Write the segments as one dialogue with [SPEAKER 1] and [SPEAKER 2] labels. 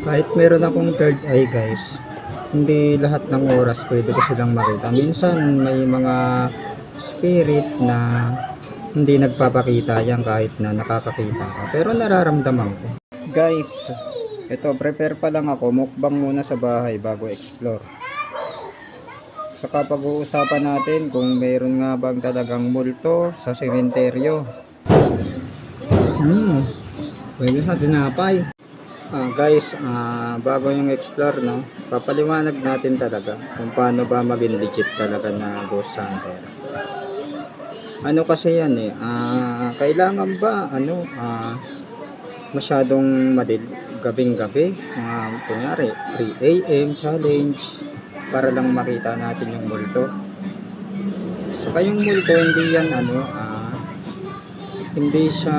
[SPEAKER 1] Kahit meron akong third eye guys, hindi lahat ng oras pwede ko silang makita. Minsan may mga spirit na hindi nagpapakita yan kahit na nakakakita ka. Pero nararamdaman ko. Guys, ito prepare pa lang ako. Mukbang muna sa bahay bago explore. Saka pag-uusapan natin kung mayroon nga bang talagang multo sa sementeryo. Pwede sa tinapay. Guys, bago yung explore, no, papaliwanag natin talaga kung paano ba maging legit talaga na ghost hunter. Ano kasi yan kailangan ba masyadong gabing-gabi, kunyari 3 AM challenge para lang makita natin yung multo. Saka yung multo hindi yan hindi siya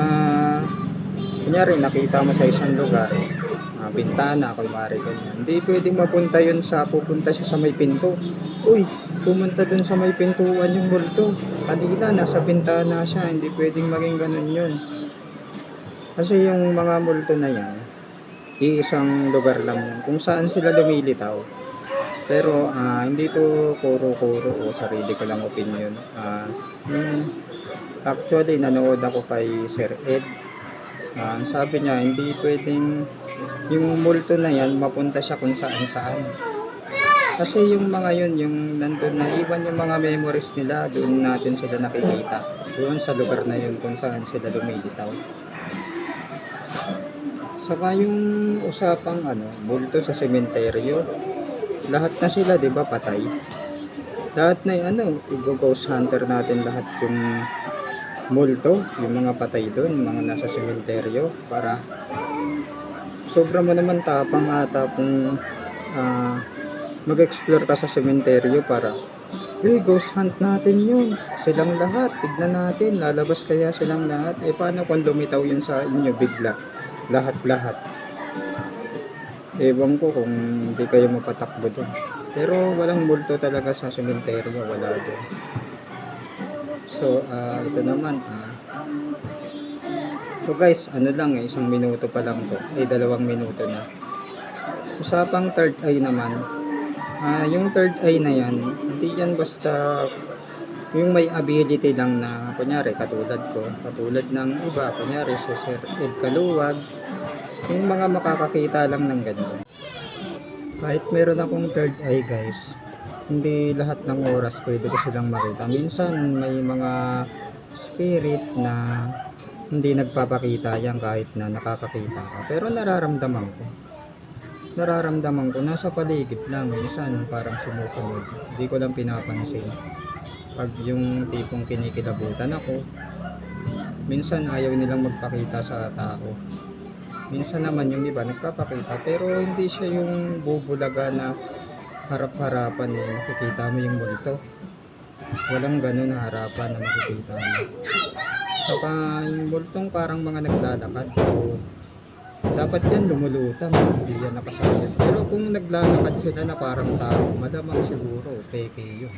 [SPEAKER 1] kunyari nakita mo sa isang lugar, bintana, kunwari ganyan, hindi pwedeng mapunta yun pupunta siya sa may pinto. Uy, pumunta dun sa may pintuan yung multo, kanina nasa bintana siya. Hindi pwedeng maging ganun yun, kasi yung mga multo na yan iisang lugar lang yun kung saan sila lumilitaw. Pero hindi to kuro-kuro o sarili ko lang opinion. Actually nanood ako kay Sir Ed. Sabi niya hindi pwedeng yung multo na yan mapunta siya kung saan. Kasi yung mga yun, yung nandun na iwan yung mga memories nila, doon natin sila nakikita. Doon sa lugar na yun kung saan sila lumilitaw. Saka yung usapang multo sa sementeryo, lahat na sila 'di ba patay? Lahat na i-ghost hunter natin lahat yung multo, yung mga patay doon, mga nasa sementeryo, para sobra mo naman tapang kung mag-explore ka sa sementeryo para ghost hunt natin yun, silang lahat, tignan natin, lalabas kaya silang lahat. Paano kung lumitaw yun sa inyo bigla, lahat ewan ko kung hindi kayo mapatakbo doon. Pero walang multo talaga sa sementeryo, wala doon. So ito naman so guys, lang isang minuto pa lang to, 2 minuto na. Usapang third eye naman, yung third eye na yan, hindi yan basta yung may ability lang na kunyari katulad ng iba, kunyari si Sir Ed Kaluwag, yung mga makakakita lang ng ganyan. Kahit meron akong third eye guys, hindi lahat ng oras pwede ko silang makita. Minsan may mga spirit na hindi nagpapakita yan kahit na nakakakita ka. Pero nararamdaman ko nasa paligid lang. Minsan parang sumusunod, hindi ko lang pinapansin. Pag yung tipong kinikilabutan ako, minsan ayaw nilang magpakita sa tao. Minsan naman yung iba nagpapakita, pero hindi siya yung bubulaga na harap-harapan makikita mo yung multo. Walang ganun na harapan na makikita mo. Saka yung multong parang mga naglalakad, so dapat yan lumulutang, hindi yan nakasakit. Pero kung naglalakad sila na parang tao, malamang siguro peke yun.